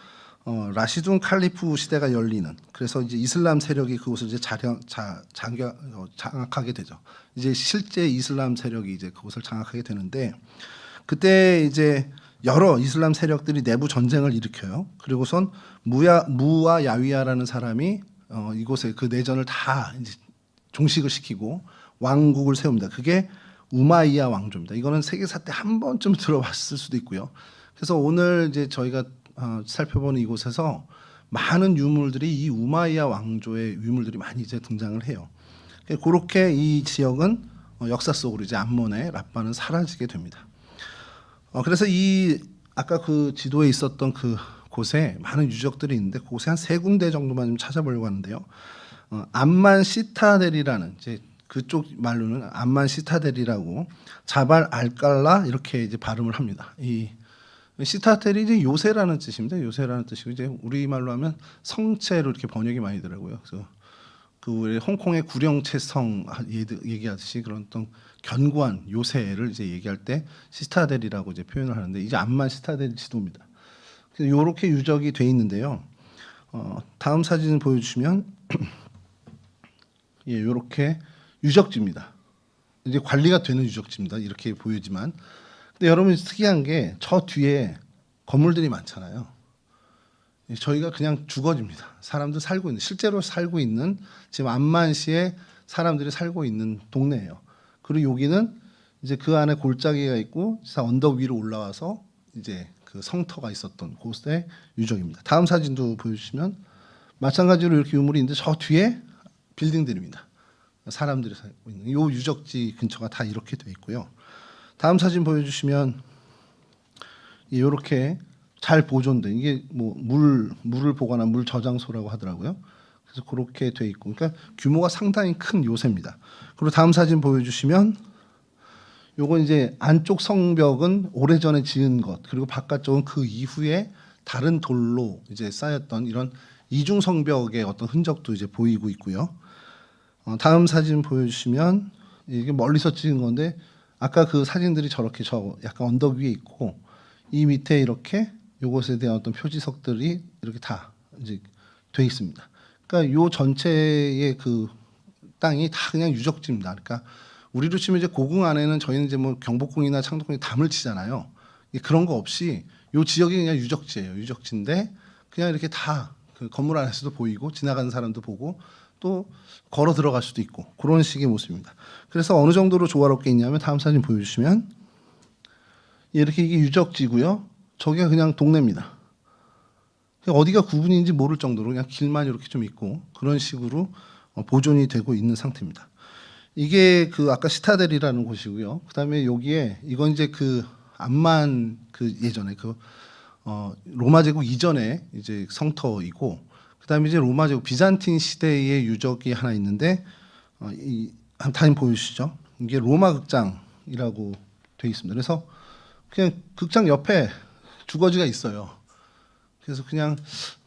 라시둔 칼리프 시대가 열리는, 그래서 이제 이슬람 세력이 그곳을 이제 장악하게 되죠. 이제 실제 이슬람 세력이 이제 그곳을 장악하게 되는데, 그때 이제 여러 이슬람 세력들이 내부 전쟁을 일으켜요. 그리고선 무와 야위야라는 사람이 이곳에 그 내전을 다 이제 종식을 시키고 왕국을 세웁니다. 그게 우마이야 왕조입니다. 이거는 세계사 때 한 번쯤 들어봤을 수도 있고요. 그래서 오늘 이제 저희가 살펴보는 이곳에서 많은 유물들이 이 우마이야 왕조의 유물들이 많이 이제 등장을 해요. 그렇게 이 지역은 역사 속으로 이제 암몬의 랍바는 사라지게 됩니다. 그래서 이 아까 그 지도에 있었던 그 곳에 많은 유적들이 있는데 그곳에 한 3군데 정도만 좀 찾아보려고 하는데요. 암만 시타델이라는, 이제 그쪽 말로는 암만 시타델이라고 자발 알깔라 이렇게 이제 발음을 합니다. 이 시타델이 이제 요새라는 뜻입니다. 요새라는 뜻이고 이제 우리 말로 하면 성체로 이렇게 번역이 많이 되더라고요. 그래서 그 우리 홍콩의 구령체성 얘기하듯이 그런 어떤 견고한 요새를 이제 얘기할 때 시타델이라고 이제 표현을 하는데, 이제 암만 시타델 지도입니다. 그래서 이렇게 유적이 돼 있는데요. 다음 사진을 보여주시면 예, 이렇게 유적지입니다. 이제 관리가 되는 유적지입니다. 이렇게 보이지만, 근데 여러분 특이한 게 저 뒤에 건물들이 많잖아요. 저희가 그냥 주거지입니다. 사람들 살고 있는, 실제로 살고 있는 지금 암만시에 사람들이 살고 있는 동네예요. 그리고 여기는 이제 그 안에 골짜기가 있고 언덕 위로 올라와서 이제 그 성터가 있었던 곳의 유적입니다. 다음 사진도 보여주시면 마찬가지로 이렇게 유물이 있는데 저 뒤에 빌딩들입니다. 사람들이 살고 있는 이 유적지 근처가 다 이렇게 돼 있고요. 다음 사진 보여주시면 이렇게 잘 보존된, 이게 뭐 물을 보관한 물 저장소라고 하더라고요. 그래서 그렇게 돼 있고, 그러니까 규모가 상당히 큰 요새입니다. 그리고 다음 사진 보여주시면 요건 이제 안쪽 성벽은 오래전에 지은 것, 그리고 바깥쪽은 그 이후에 다른 돌로 이제 쌓였던 이런 이중 성벽의 어떤 흔적도 이제 보이고 있고요. 다음 사진 보여주시면 이게 멀리서 찍은 건데 아까 그 사진들이 저렇게 저 약간 언덕 위에 있고 이 밑에 이렇게 요것에 대한 어떤 표지석들이 이렇게 다 이제 돼 있습니다. 그러니까 요 전체의 그 땅이 다 그냥 유적지입니다. 그러니까 우리로 치면 이제 고궁 안에는 저희는 이제 뭐 경복궁이나 창덕궁에 담을 치잖아요. 그런 거 없이 요 지역이 그냥 유적지예요. 유적지인데 그냥 이렇게 다 그 건물 안에서도 보이고 지나가는 사람도 보고 또 걸어 들어갈 수도 있고 그런 식의 모습입니다. 그래서 어느 정도로 조화롭게 있냐면 다음 사진 보여주시면 이렇게 이게 유적지고요. 저기가 그냥 동네입니다. 어디가 구분인지 모를 정도로 그냥 길만 이렇게 좀 있고 그런 식으로 보존이 되고 있는 상태입니다. 이게 그 아까 시타델이라는 곳이고요. 그다음에 여기에 이건 이제 그 암만 그 예전에 그 로마 제국 이전에 이제 성터이고, 그다음에 이제 로마 제국 비잔틴 시대의 유적이 하나 있는데 한 타임 보여주시죠. 이게 로마 극장이라고 돼 있습니다. 그래서 그냥 극장 옆에 주거지가 있어요. 그래서 그냥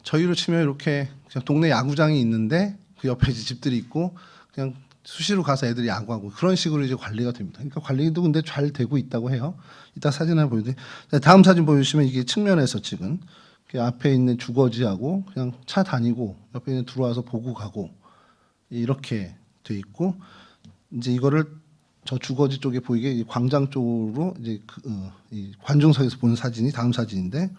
저희로 치면 이렇게 그냥 동네 야구장이 있는데 그 옆에 이제 집들이 있고 그냥 수시로 가서 애들이 야구하고 그런 식으로 이제 관리가 됩니다. 그러니까 관리도 근데 잘 되고 있다고 해요. 이따 사진 하나 보여드릴게요. 다음 사진 보여주시면 이게 측면에서 찍은 그 앞에 있는 주거지하고 그냥 차 다니고 옆에 있는 들어와서 보고 가고 이렇게 돼 있고, 이제 이거를 저 주거지 쪽에 보이게 광장 쪽으로 이제 이 관중석에서 보는 사진이 다음 사진인데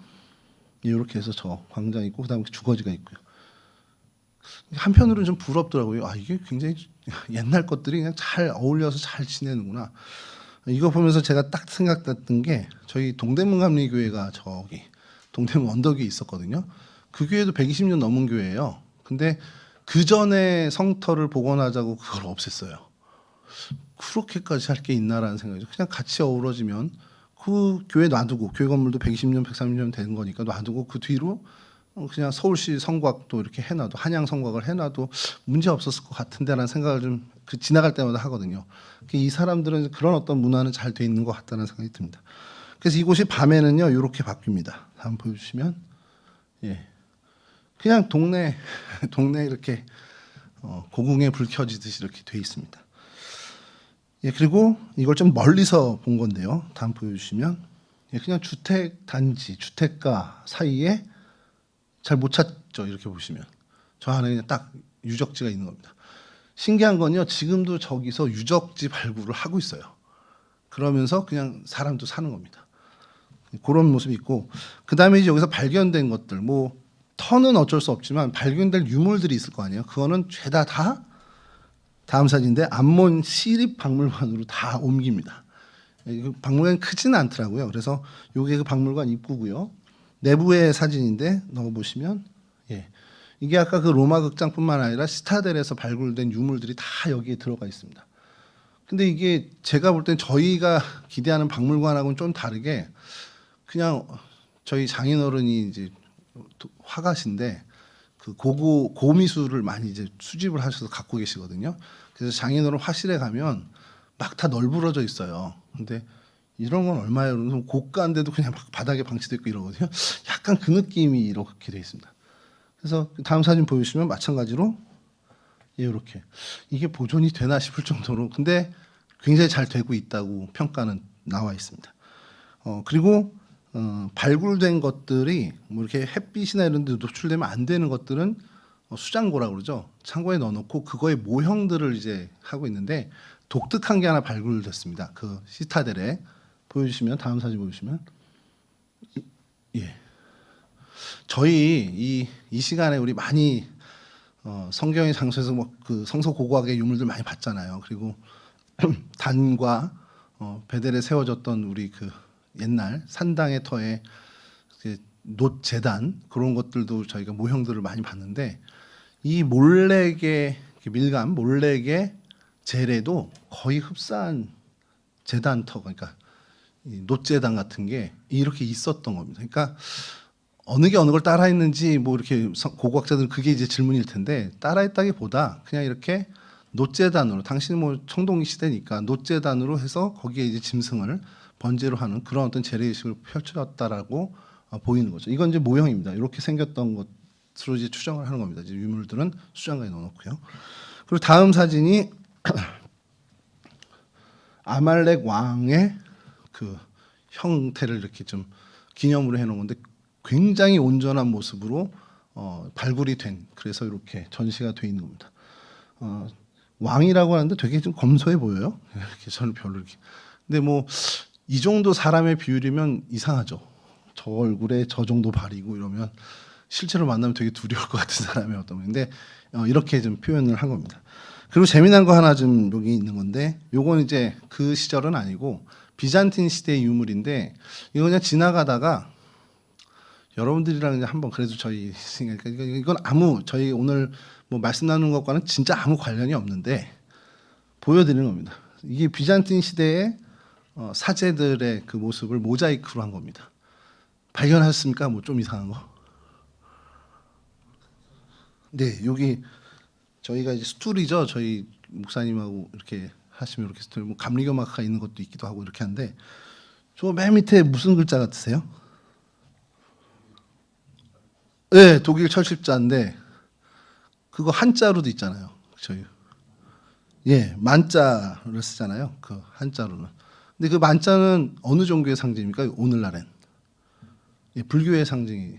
이렇게 해서 저 광장 있고 그다음에 주거지가 있고요. 한편으로는 좀 부럽더라고요. 아, 이게 굉장히 옛날 것들이 그냥 잘 어울려서 잘 지내는구나. 이거 보면서 제가 딱 생각났던 게 저희 동대문 감리교회가 저기 동대문 언덕 위에 있었거든요. 그 교회도 120년 넘은 교회예요. 근데 그 전에 성터를 복원하자고 그걸 없앴어요. 그렇게까지 할 게 있나라는 생각이죠. 그냥 같이 어우러지면 그 교회 놔두고, 교회 건물도 120년, 130년 된 거니까 놔두고 그 뒤로 그냥 서울시 성곽도 이렇게 해놔도, 한양 성곽을 해놔도 문제 없었을 것 같은데라는 생각을 좀 그 지나갈 때마다 하거든요. 이 사람들은 그런 어떤 문화는 잘 돼 있는 것 같다는 생각이 듭니다. 그래서 이곳이 밤에는요 이렇게 바뀝니다. 한번 보여주시면, 예, 그냥 동네 이렇게 고궁에 불 켜지듯이 이렇게 돼 있습니다. 예, 그리고 이걸 좀 멀리서 본 건데요. 다음 보여주시면 예, 그냥 주택 단지, 주택가 사이에 잘 못 찾죠. 이렇게 보시면 저 안에 그냥 딱 유적지가 있는 겁니다. 신기한 건요. 지금도 저기서 유적지 발굴을 하고 있어요. 그러면서 그냥 사람도 사는 겁니다. 그런 모습이 있고 그 다음에 이제 여기서 발견된 것들 뭐 터는 어쩔 수 없지만 발견될 유물들이 있을 거 아니에요. 그거는 죄다 다 다음 사진인데 암몬 시립박물관으로 다 옮깁니다. 그 박물관이 크지는 않더라고요. 그래서 이게 그 박물관 입구고요. 내부의 사진인데 넣어보시면 예. 이게 아까 그 로마 극장뿐만 아니라 시타델에서 발굴된 유물들이 다 여기에 들어가 있습니다. 근데 이게 제가 볼 땐 저희가 기대하는 박물관하고는 좀 다르게 그냥 저희 장인어른이 이제 화가신데 그 고미술을 많이 이제 수집을 하셔서 갖고 계시거든요. 그래서 장인어른 화실에 가면 막 다 널브러져 있어요. 근데 이런 건 얼마예요? 그러면 고가인데도 그냥 막 바닥에 방치돼 있고 이러거든요. 약간 그 느낌이 이렇게 돼 있습니다. 그래서 다음 사진 보여주시면 마찬가지로 이렇게 이게 보존이 되나 싶을 정도로 근데 굉장히 잘 되고 있다고 평가는 나와 있습니다. 그리고 발굴된 것들이 뭐 이렇게 햇빛이나 이런 데 노출되면 안 되는 것들은 수장고라고 그러죠. 창고에 넣어놓고 그거의 모형들을 이제 하고 있는데 독특한 게 하나 발굴됐습니다. 그 시타델에 보여주시면 다음 사진 보여주시면 예. 저희 이 시간에 우리 많이 성경의 장소에서 뭐 그 성서 고고학의 유물들 많이 봤잖아요. 그리고 단과 베델에 세워졌던 우리 그 옛날 산당의 터에 놋 제단 그런 것들도 저희가 모형들을 많이 봤는데 이 몰렉의 밀감, 몰렉의 제례도 거의 흡사한 제단 터 그러니까 놋 제단 같은 게 이렇게 있었던 겁니다. 그러니까 어느 게 어느 걸 따라했는지 뭐 이렇게 고고학자들은 그게 이제 질문일 텐데 따라했다기보다 그냥 이렇게 놋제단으로 당신은 뭐 청동기 시대니까 놋제단으로 해서 거기에 이제 짐승을 번제로 하는 그런 어떤 재래의식을 펼쳤다라고 보이는 거죠. 이건 이제 모형입니다. 이렇게 생겼던 것으로 이제 추정을 하는 겁니다. 이제 유물들은 수장고에 넣어놓고요. 그리고 다음 사진이 아말렉 왕의 그 형태를 이렇게 좀 기념으로 해놓은 건데 굉장히 온전한 모습으로 발굴이 된 그래서 이렇게 전시가 돼 있는 겁니다. 왕이라고 하는데 되게 좀 검소해 보여요. 이렇게 저는 별로 이렇게. 근데 뭐 이 정도 사람의 비율이면 이상하죠. 저 얼굴에 저 정도 발이고 이러면 실제로 만나면 되게 두려울 것 같은 사람의 어떤 건데 이렇게 좀 표현을 한 겁니다. 그리고 재미난 거 하나 좀 여기 있는 건데 요건 이제 그 시절은 아니고 비잔틴 시대의 유물인데 이거 그냥 지나가다가 여러분들이랑 이제 한번 그래도 저희 이건 아무 저희 오늘 뭐 말씀 나누는 것과는 진짜 아무 관련이 없는데 보여드리는 겁니다. 이게 비잔틴 시대의 사제들의 그 모습을 모자이크로 한 겁니다. 발견하셨습니까? 뭐 좀 이상한 거? 네, 여기 저희가 이제 스툴이죠. 저희 목사님하고 이렇게 하시면 이렇게 스툴, 뭐 감리교 마크가 있는 것도 있기도 하고 이렇게 하는데 저 맨 밑에 무슨 글자 같으세요? 네, 독일 철십자인데 그거 한자로도 있잖아요. 저희 예, 만자를 쓰잖아요. 그 한자로는. 근데 그 만자는 어느 종교의 상징입니까? 오늘날엔 예, 불교의 상징이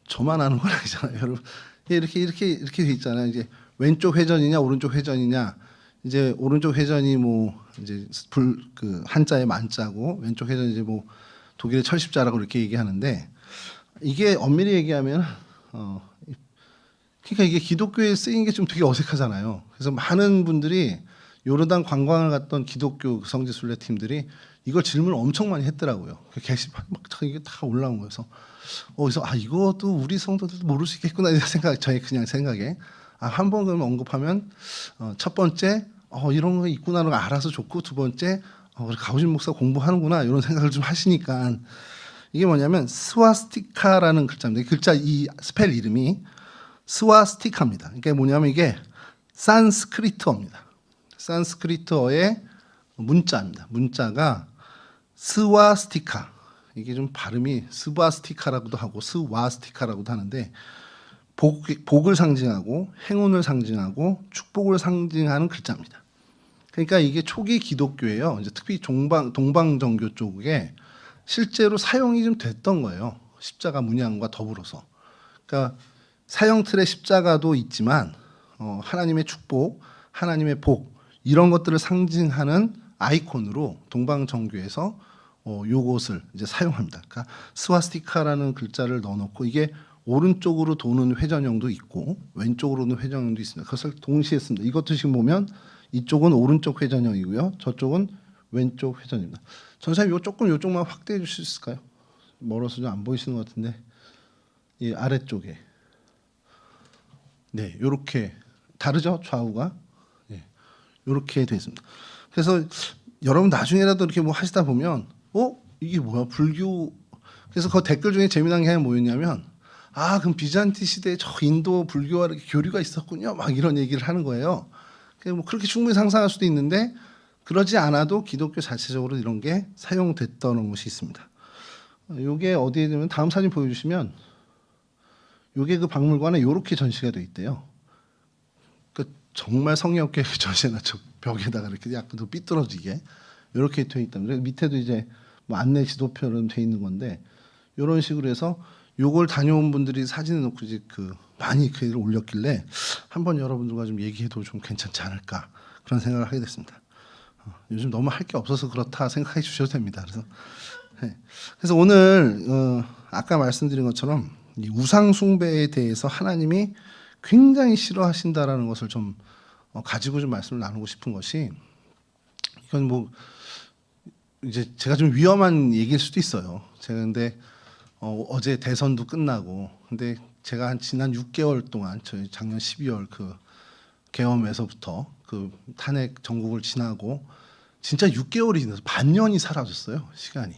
저만 아는 건 아니잖아요, 여러분. 예, 이렇게 돼 있잖아요. 이제 왼쪽 회전이냐 오른쪽 회전이냐. 이제 오른쪽 회전이 뭐 이제 그 한자의 만자고 왼쪽 회전이 이제 뭐 독일의 철십자라고 이렇게 얘기하는데 이게 엄밀히 얘기하면 그러니까 이게 기독교에 쓰인 게 좀 되게 어색하잖아요. 그래서 많은 분들이 요르단 관광을 갔던 기독교 성지순례 팀들이 이걸 질문을 엄청 많이 했더라고요. 그 게시판 막 이게 다 올라온 거여서 그래서 이것도 우리 성도들도 모를 수 있겠구나 이런 생각 저희 그냥 생각에 한 번 그러면 언급하면 첫 번째 이런 거 있구나를 알아서 좋고 두 번째 가우진 목사 공부하는구나 이런 생각을 좀 하시니까 이게 뭐냐면 스와스티카라는 글자입니다. 이 글자 이 스펠 이름이 스와스티카입니다. 이게 뭐냐면 이게 산스크리트어입니다. 산스크리트어의 문자입니다. 문자가 스와스티카. 이게 좀 발음이 스바스티카라고도 하고 스와스티카라고도 하는데 복을 상징하고 행운을 상징하고 축복을 상징하는 글자입니다. 그러니까 이게 초기 기독교예요. 이제 특히 동방정교 쪽에 실제로 사용이 좀 됐던 거예요. 십자가 문양과 더불어서. 그러니까 사형 틀의 십자가도 있지만 하나님의 축복, 하나님의 복 이런 것들을 상징하는 아이콘으로 동방정교에서 요것을 이제 사용합니다. 그러니까 스와스티카라는 글자를 넣어놓고 이게 오른쪽으로 도는 회전형도 있고 왼쪽으로는 회전형도 있습니다. 그것을 동시에 씁니다. 이것도 지금 보면 이쪽은 오른쪽 회전형이고요. 저쪽은 왼쪽 회전입니다. 전사님 이거 이쪽만 확대해 주실 수 있을까요? 멀어서 좀 안 보이시는 것 같은데 이 아래쪽에 네 이렇게 다르죠 좌우가 이렇게 되어 있습니다. 그래서 여러분 나중에라도 이렇게 뭐 하시다 보면 이게 뭐야 불교 그래서 그 댓글 중에 재미난 게 하나 뭐였냐면 그럼 비잔티 시대에 저 인도 불교와 이렇게 교류가 있었군요 막 이런 얘기를 하는 거예요. 뭐 그렇게 충분히 상상할 수도 있는데 그러지 않아도 기독교 자체적으로 이런 게 사용됐던 것이 있습니다. 이게 어디에 되면 다음 사진 보여주시면 이게 그 박물관에 이렇게 전시가 돼 있대요. 정말 성의 없게 전시해놨죠. 벽에다가 이렇게 약간 더 삐뚤어지게 이렇게 돼 있답니다. 밑에도 이제 뭐 안내 지도표로 돼 있는 건데 이런 식으로 해서 요걸 다녀온 분들이 사진을 놓고 이제 많이 글을 올렸길래 한번 여러분들과 좀 얘기해도 좀 괜찮지 않을까 그런 생각을 하게 됐습니다. 요즘 너무 할 게 없어서 그렇다 생각해 주셔도 됩니다. 그래서 오늘 아까 말씀드린 것처럼 이 우상 숭배에 대해서 하나님이 굉장히 싫어하신다라는 것을 좀 가지고 좀 말씀을 나누고 싶은 것이 이건 뭐 이제 제가 좀 위험한 얘기일 수도 있어요. 제가 근데 어제 대선도 끝나고 근데 제가 지난 6개월 동안 저희 작년 12월 그 계엄에서부터 그 탄핵 전국을 지나고 진짜 6개월이 지나서 반년이 사라졌어요 시간이.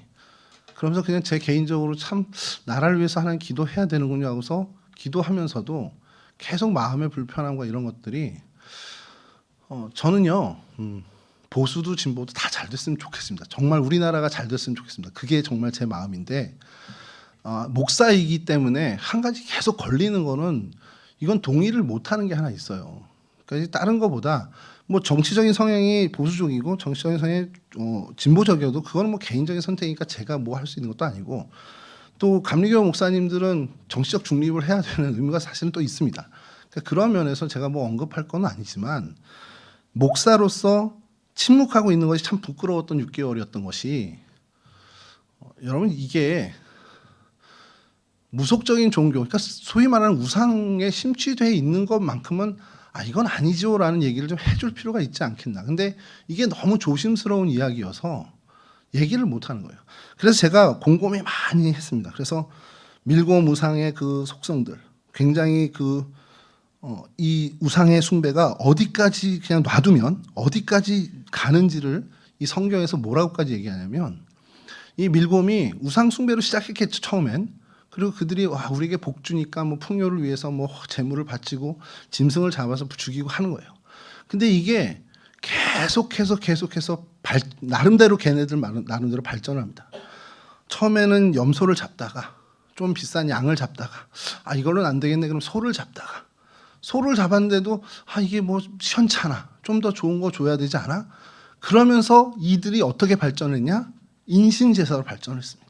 그러면서 그냥 제 개인적으로 참 나라를 위해서 하나님 기도해야 되는군요 하고서 기도하면서도 계속 마음의 불편함과 이런 것들이 저는요 보수도 진보도 다 잘 됐으면 좋겠습니다. 정말 우리나라가 잘 됐으면 좋겠습니다. 그게 정말 제 마음인데 목사이기 때문에 한 가지 계속 걸리는 거는 이건 동의를 못하는 게 하나 있어요. 그러니까 다른 거보다 뭐 정치적인 성향이 보수적이고 정치적인 성향이 진보적이어도 그거는 뭐 개인적인 선택이니까 제가 뭐 할 수 있는 것도 아니고 또 감리교 목사님들은 정치적 중립을 해야 되는 의무가 사실은 또 있습니다. 그러니까 그런 면에서 제가 뭐 언급할 건 아니지만 목사로서 침묵하고 있는 것이 참 부끄러웠던 6개월이었던 것이 여러분 이게 무속적인 종교 그러니까 소위 말하는 우상에 심취되어 있는 것만큼은 이건 아니죠라는 얘기를 좀 해줄 필요가 있지 않겠나. 근데 이게 너무 조심스러운 이야기여서 얘기를 못하는 거예요. 그래서 제가 곰곰이 많이 했습니다. 그래서 밀고 우상의 그 속성들 굉장히 이 우상의 숭배가 어디까지 그냥 놔두면 어디까지 가는지를 이 성경에서 뭐라고까지 얘기하냐면 이 밀곰이 우상 숭배로 시작했겠죠 처음엔. 그리고 그들이 우리에게 복 주니까 뭐 풍요를 위해서 뭐 재물을 바치고 짐승을 잡아서 죽이고 하는 거예요. 근데 이게 계속해서 나름대로 걔네들 나름대로 발전합니다. 처음에는 염소를 잡다가 좀 비싼 양을 잡다가 이걸로는 안 되겠네 그럼 소를 잡다가 소를 잡았는데도 이게 뭐 시원찮아 좀 더 좋은 거 줘야 되지 않아? 그러면서 이들이 어떻게 발전했냐? 인신제사로 발전했습니다.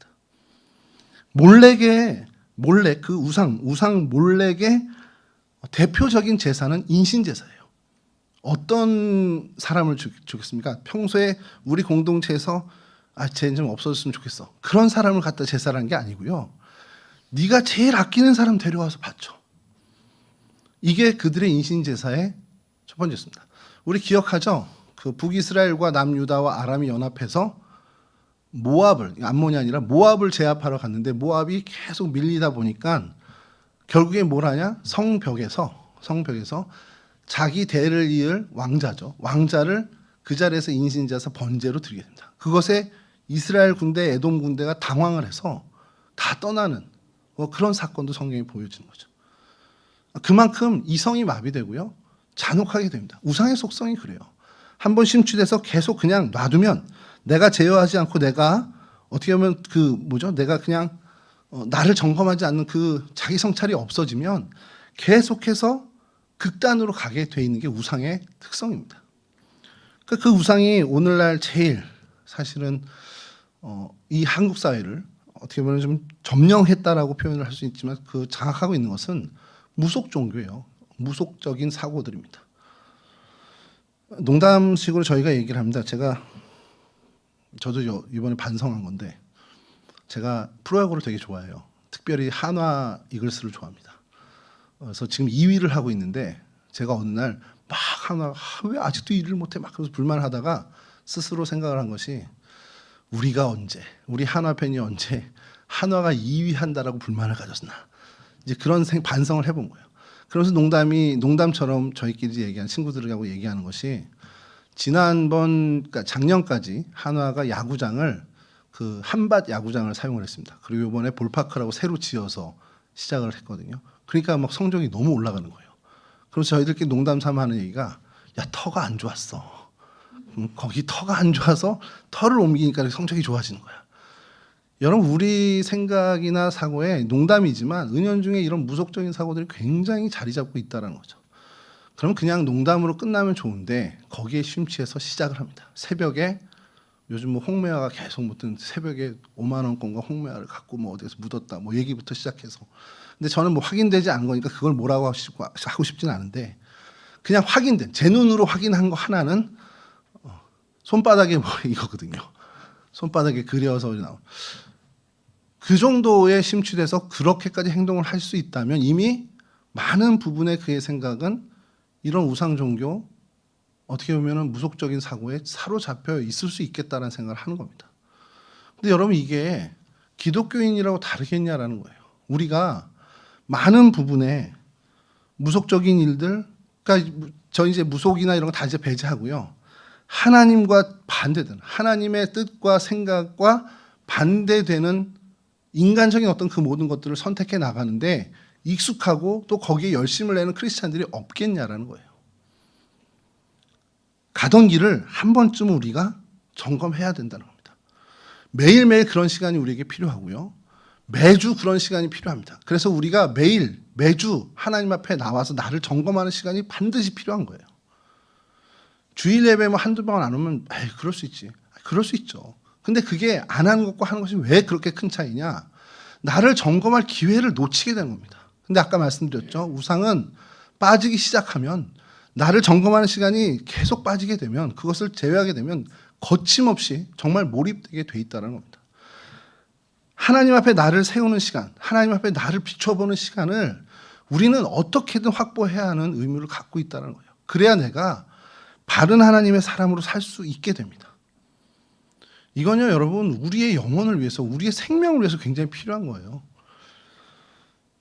몰래 그 우상 몰래의 대표적인 제사는 인신제사예요. 어떤 사람을 죽였습니까? 평소에 우리 공동체에서 쟤는 좀 없어졌으면 좋겠어. 그런 사람을 갖다 제사라는 게 아니고요. 네가 제일 아끼는 사람 데려와서 바쳐. 이게 그들의 인신제사의 첫 번째였습니다. 우리 기억하죠? 그 북이스라엘과 남유다와 아람이 연합해서 암몬이 아니라 모압을 제압하러 갔는데 모압이 계속 밀리다 보니까 결국에 뭘 하냐? 성벽에서 자기 대를 이을 왕자를 그 자리에서 인신제사 번제로 드리게 됩니다. 그것에 이스라엘 군대, 에돔 군대가 당황을 해서 다 떠나는 그런 사건도 성경이 보여주는 거죠. 그만큼 이성이 마비되고요. 잔혹하게 됩니다. 우상의 속성이 그래요. 한번 심취돼서 계속 그냥 놔두면 내가 제어하지 않고 내가 어떻게 보면 내가 그냥 나를 점검하지 않는 그 자기 성찰이 없어지면 계속해서 극단으로 가게 돼 있는 게 우상의 특성입니다. 그 우상이 오늘날 제일 사실은 이 한국 사회를 어떻게 보면 좀 점령했다라고 표현을 할 수 있지만 그 장악하고 있는 것은 무속 종교예요. 무속적인 사고들입니다. 농담식으로 저희가 얘기를 합니다. 저도 이번에 반성한 건데 제가 프로야구를 되게 좋아해요. 특별히 한화 이글스를 좋아합니다. 그래서 지금 2위를 하고 있는데 제가 어느 날 막 한화 왜 아직도 1위를 못해 막 그래서 불만하다가 스스로 생각을 한 것이 우리가 언제 우리 한화 팬이 언제 한화가 2위 한다라고 불만을 가졌나 이제 그런 반성을 해본 거예요. 그러면서 농담처럼 저희끼리 얘기한 친구들하고 얘기하는 것이 그러니까 작년까지 한화가 야구장을 그 한밭 야구장을 사용을 했습니다. 그리고 이번에 볼파크라고 새로 지어서 시작을 했거든요. 그러니까 막 성적이 너무 올라가는 거예요. 그래서 저희들끼리 농담 삼아 하는 얘기가 야 터가 안 좋았어. 거기 터가 안 좋아서 터를 옮기니까 성적이 좋아지는 거야. 여러분 우리 생각이나 사고에 농담이지만 은연중에 이런 무속적인 사고들이 굉장히 자리 잡고 있다는 거죠. 그럼 그냥 농담으로 끝나면 좋은데 거기에 심취해서 시작을 합니다. 새벽에 요즘 뭐 홍매화가 계속 묻던 새벽에 5만 원권과 홍매화를 갖고 뭐 어디서 묻었다 뭐 얘기부터 시작해서 근데 저는 뭐 확인되지 않은 거니까 그걸 뭐라고 하고 싶지는 않은데 그냥 확인된 제 눈으로 확인한 거 하나는 손바닥에 뭐 이거거든요. 손바닥에 그려서 나온 그 정도에 심취돼서 그렇게까지 행동을 할 수 있다면 이미 많은 부분의 그의 생각은 이런 우상 종교 어떻게 보면은 무속적인 사고에 사로잡혀 있을 수 있겠다라는 생각을 하는 겁니다. 근데 여러분 이게 기독교인이라고 다르겠냐라는 거예요. 우리가 많은 부분에 무속적인 일들, 그러니까 저 이제 무속이나 이런 거 다 이제 배제하고요. 하나님과 반대되는 하나님의 뜻과 생각과 반대되는 인간적인 어떤 그 모든 것들을 선택해 나가는데 익숙하고 또 거기에 열심을 내는 크리스찬들이 없겠냐라는 거예요. 가던 길을 한 번쯤 우리가 점검해야 된다는 겁니다. 매일매일 그런 시간이 우리에게 필요하고요. 매주 그런 시간이 필요합니다. 그래서 우리가 매주 하나님 앞에 나와서 나를 점검하는 시간이 반드시 필요한 거예요. 주일 예배 뭐 한두 번 안 오면 에이 그럴 수 있지. 그럴 수 있죠. 근데 그게 안 하는 것과 하는 것이 왜 그렇게 큰 차이냐? 나를 점검할 기회를 놓치게 되는 겁니다. 근데 아까 말씀드렸죠. 우상은 빠지기 시작하면 나를 점검하는 시간이 계속 빠지게 되면 그것을 제외하게 되면 거침없이 정말 몰입되게 돼 있다는 겁니다. 하나님 앞에 나를 세우는 시간, 하나님 앞에 나를 비춰보는 시간을 우리는 어떻게든 확보해야 하는 의무를 갖고 있다는 거예요. 그래야 내가 바른 하나님의 사람으로 살 수 있게 됩니다. 이건요, 여러분, 우리의 영혼을 위해서, 우리의 생명을 위해서 굉장히 필요한 거예요.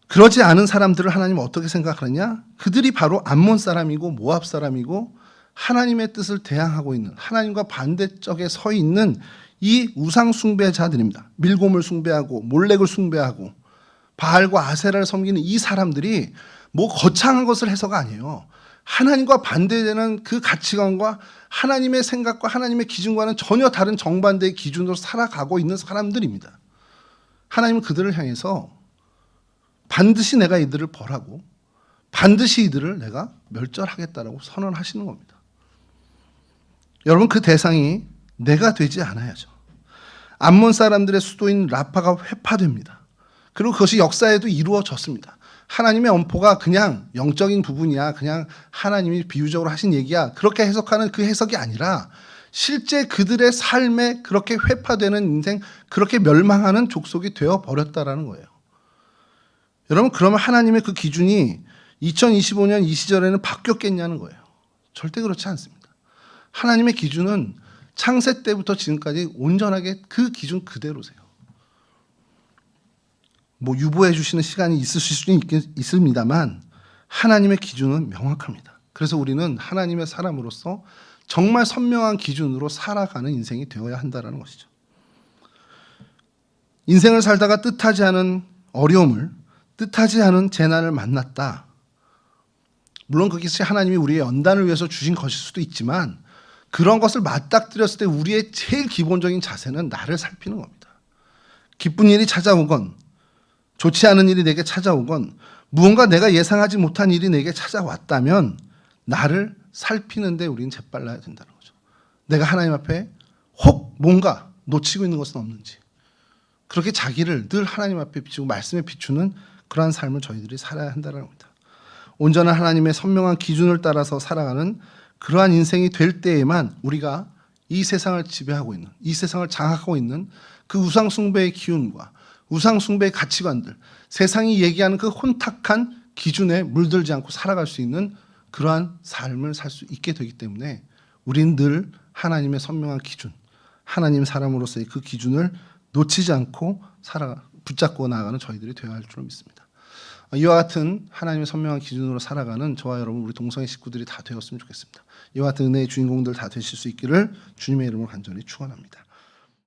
그러지 않은 사람들을 하나님은 어떻게 생각하느냐? 그들이 바로 암몬 사람이고 모압 사람이고 하나님의 뜻을 대항하고 있는 하나님과 반대쪽에 서 있는 이 우상 숭배자들입니다. 밀곰을 숭배하고 몰렉을 숭배하고 바알과 아세라를 섬기는 이 사람들이 뭐 거창한 것을 해서가 아니에요. 하나님과 반대되는 그 가치관과 하나님의 생각과 하나님의 기준과는 전혀 다른 정반대의 기준으로 살아가고 있는 사람들입니다. 하나님은 그들을 향해서 반드시 내가 이들을 벌하고 반드시 이들을 내가 멸절하겠다라고 선언하시는 겁니다. 여러분 그 대상이 내가 되지 않아야죠. 암몬 사람들의 수도인 라파가 회파됩니다. 그리고 그것이 역사에도 이루어졌습니다. 하나님의 엄포가 그냥 영적인 부분이야. 그냥 하나님이 비유적으로 하신 얘기야. 그렇게 해석하는 그 해석이 아니라 실제 그들의 삶에 그렇게 회파되는 인생, 그렇게 멸망하는 족속이 되어버렸다라는 거예요. 여러분 그러면 하나님의 그 기준이 2025년 이 시절에는 바뀌었겠냐는 거예요. 절대 그렇지 않습니다. 하나님의 기준은 창세 때부터 지금까지 온전하게 그 기준 그대로세요. 뭐 유보해 주시는 시간이 있으실 수는 있습니다만 하나님의 기준은 명확합니다. 그래서 우리는 하나님의 사람으로서 정말 선명한 기준으로 살아가는 인생이 되어야 한다는 것이죠. 인생을 살다가 뜻하지 않은 어려움을, 뜻하지 않은 재난을 만났다. 물론 그것이 하나님이 우리의 연단을 위해서 주신 것일 수도 있지만 그런 것을 맞닥뜨렸을 때 우리의 제일 기본적인 자세는 나를 살피는 겁니다. 기쁜 일이 찾아오건 좋지 않은 일이 내게 찾아오건 무언가 내가 예상하지 못한 일이 내게 찾아왔다면 나를 살피는데 우리는 재빨라야 된다는 거죠. 내가 하나님 앞에 혹 뭔가 놓치고 있는 것은 없는지, 그렇게 자기를 늘 하나님 앞에 비추고 말씀에 비추는 그러한 삶을 저희들이 살아야 한다는 겁니다. 온전한 하나님의 선명한 기준을 따라서 살아가는 그러한 인생이 될 때에만 우리가 이 세상을 지배하고 있는, 이 세상을 장악하고 있는 그 우상 숭배의 기운과 우상 숭배의 가치관들, 세상이 얘기하는 그 혼탁한 기준에 물들지 않고 살아갈 수 있는 그러한 삶을 살 수 있게 되기 때문에 우리는 늘 하나님의 선명한 기준, 하나님 사람으로서의 그 기준을 놓치지 않고 붙잡고 나아가는 저희들이 되어야 할 줄 믿습니다. 이와 같은 하나님의 선명한 기준으로 살아가는 저와 여러분, 우리 동성애 식구들이 다 되었으면 좋겠습니다. 이와 같은 은혜의 주인공들 다 되실 수 있기를 주님의 이름으로 간절히 축원합니다.